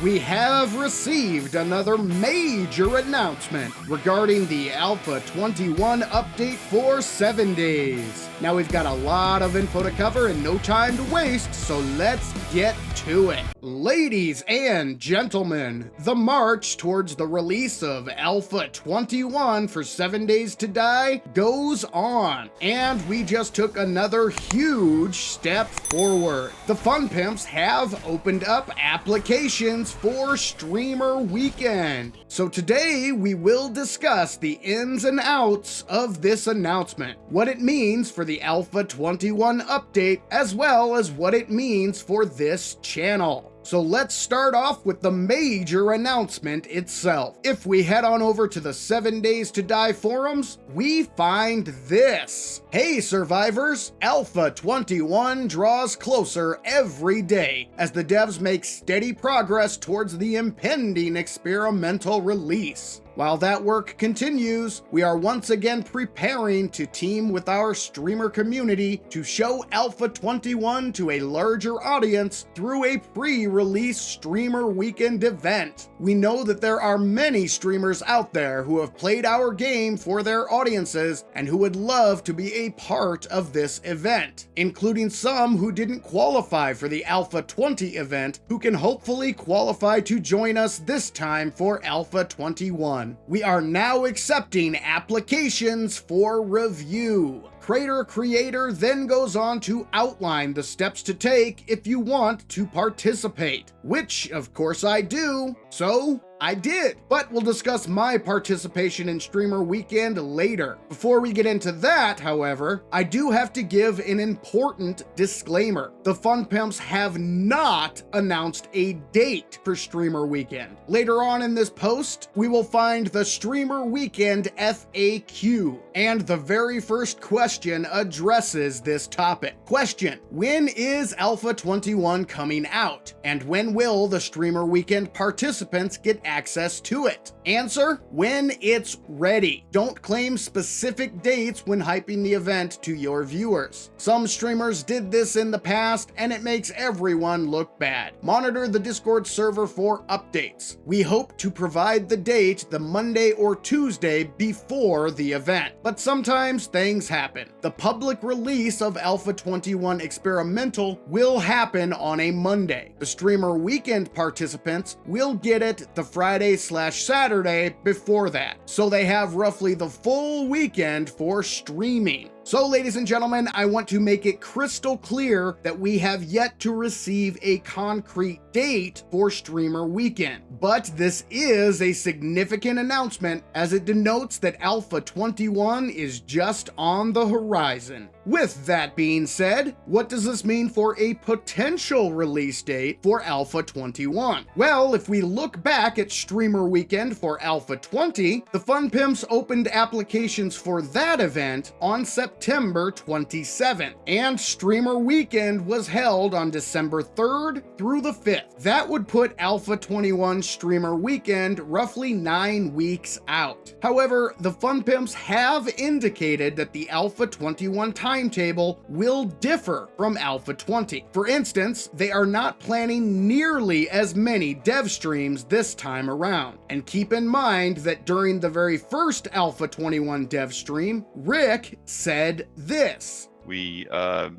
we have received another major announcement regarding the Alpha 21 update for 7 days. Now we've got a lot of info to cover and no time to waste, so let's get to it. Ladies and gentlemen, the march towards the release of Alpha 21 for 7 Days to Die goes on, and we just took another huge step forward. The Fun Pimps have opened up applications for Streamer Weekend. So today we will discuss the ins and outs of this announcement, what it means for the Alpha 21 update, as well as what it means for this channel. So let's start off with the major announcement itself. If we head on over to the 7 Days to Die forums, we find this. Hey survivors, Alpha 21 draws closer every day as the devs make steady progress towards the impending experimental release. While that work continues, we are once again preparing to team with our streamer community to show Alpha 21 to a larger audience through a pre-release Streamer Weekend event. We know that there are many streamers out there who have played our game for their audiences and who would love to be a part of this event, including some who didn't qualify for the Alpha 20 event who can hopefully qualify to join us this time for Alpha 21. We are now accepting applications for review. Crater Creator then goes on to outline the steps to take if you want to participate, which of course I do, so I did, but we'll discuss my participation in Streamer Weekend later. Before we get into that, however, I do have to give an important disclaimer. The Fun Pimps have not announced a date for Streamer Weekend. Later on in this post, we will find the Streamer Weekend FAQ, and the very first question addresses this topic. Question: when is Alpha 21 coming out? And when will the Streamer Weekend participants get access to it? Answer: when it's ready. Don't claim specific dates when hyping the event to your viewers. Some streamers did this in the past and it makes everyone look bad. Monitor the Discord server for updates. We hope to provide the date the Monday or Tuesday before the event, but sometimes things happen. The public release of Alpha 21 Experimental will happen on a Monday. The Streamer Weekend participants will get it the Friday/Saturday before that, so they have roughly the full weekend for streaming. So ladies and gentlemen, I want to make it crystal clear that we have yet to receive a concrete date for Streamer Weekend, but this is a significant announcement as it denotes that Alpha 21 is just on the horizon. With that being said, what does this mean for a potential release date for Alpha 21? Well, if we look back at Streamer Weekend for Alpha 20, the Fun Pimps opened applications for that event on September 27th, and Streamer Weekend was held on December 3rd through the 5th. That would put Alpha 21 Streamer Weekend roughly 9 weeks out. However, the Fun Pimps have indicated that the Alpha 21 timetable will differ from Alpha 20. For instance, they are not planning nearly as many dev streams this time around. And keep in mind that during the very first Alpha 21 dev stream, Rick said this. We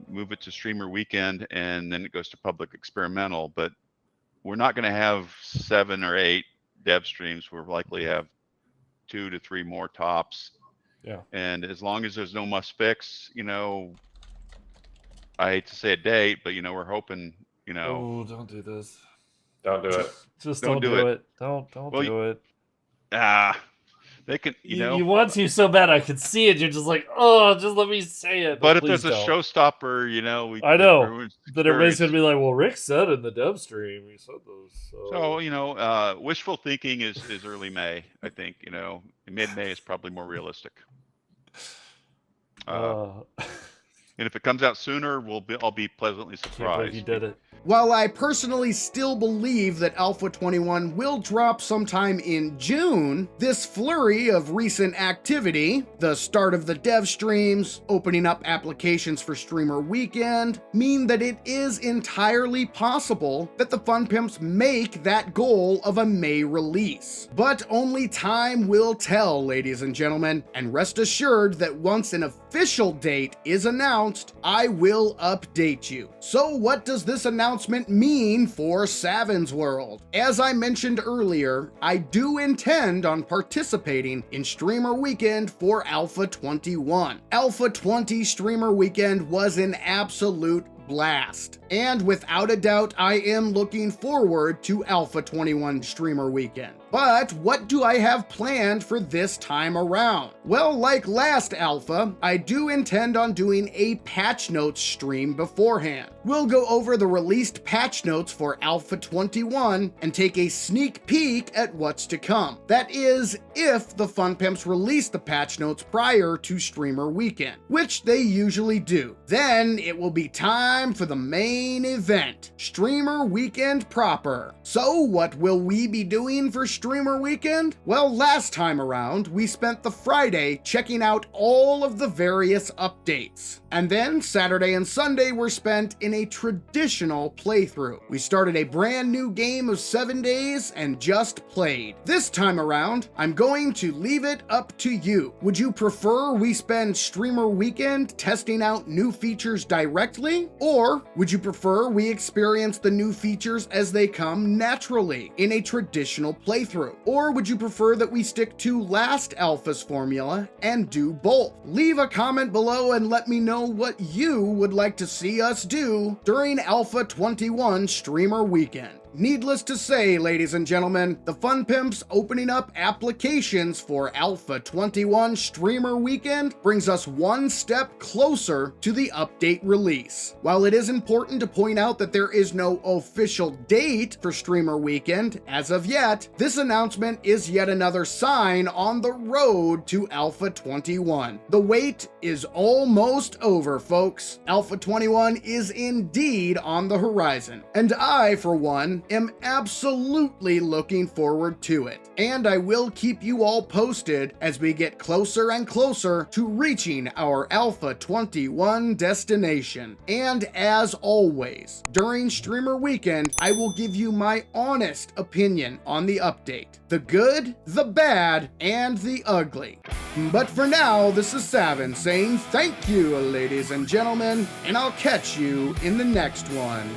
move it to Streamer Weekend and then it goes to public experimental, but we're not going to have 7 or 8 dev streams. We'll likely have 2 to 3 more tops. Yeah. And as long as there's no must fix, you know, I hate to say a date, but, you know, we're hoping, you know. Oh, don't do this. Don't do it. Just don't do it. Don't do it. They can, you know. You want to so bad. I could see it. You're just like, oh, just let me say it. But if there's a showstopper, you know. I know. But everybody's going to be like, well, Rick said in the dev stream, he said those. So, you know, wishful thinking is early May, I think. You know, mid-May is probably more realistic. And if it comes out sooner, I'll be pleasantly Can't believe surprised. you did it. While I personally still believe that Alpha 21 will drop sometime in June, this flurry of recent activity, the start of the dev streams, opening up applications for Streamer Weekend, mean that it is entirely possible that the Fun Pimps make that goal of a May release. But only time will tell, ladies and gentlemen, and rest assured that once an official date is announced, I will update you. So what does this announcement mean for Saven's world? As I mentioned earlier, I do intend on participating in Streamer Weekend for Alpha 21. Alpha 20 Streamer Weekend was an absolute blast, and without a doubt I am looking forward to Alpha 21 Streamer Weekend. But what do I have planned for this time around? Well, like last Alpha, I do intend on doing a patch notes stream beforehand. We'll go over the released patch notes for Alpha 21 and take a sneak peek at what's to come. That is, if the Fun Pimps release the patch notes prior to Streamer Weekend, which they usually do. Then it will be time for the main event, Streamer Weekend proper. So what will we be doing for Streamer Weekend? Well, last time around, we spent the Friday checking out all of the various updates. And then Saturday and Sunday were spent in a traditional playthrough. We started a brand new game of 7 days and just played. This time around, I'm going to leave it up to you. Would you prefer we spend Streamer Weekend testing out new features directly? Or would you prefer we experience the new features as they come naturally in a traditional playthrough? Or would you prefer that we stick to last Alpha's formula and do both? Leave a comment below and let me know what you would like to see us do during Alpha 21 Streamer Weekend. Needless to say, ladies and gentlemen, the Fun Pimps opening up applications for Alpha 21 Streamer Weekend brings us one step closer to the update release. While it is important to point out that there is no official date for Streamer Weekend as of yet, this announcement is yet another sign on the road to Alpha 21. The wait is almost over, folks. Alpha 21 is indeed on the horizon, and I, for one, am absolutely looking forward to it. And I will keep you all posted as we get closer and closer to reaching our Alpha 21 destination. And as always, during Streamer Weekend, I will give you my honest opinion on the update. The good, the bad, and the ugly. But for now, this is Saven saying thank you, ladies and gentlemen, and I'll catch you in the next one.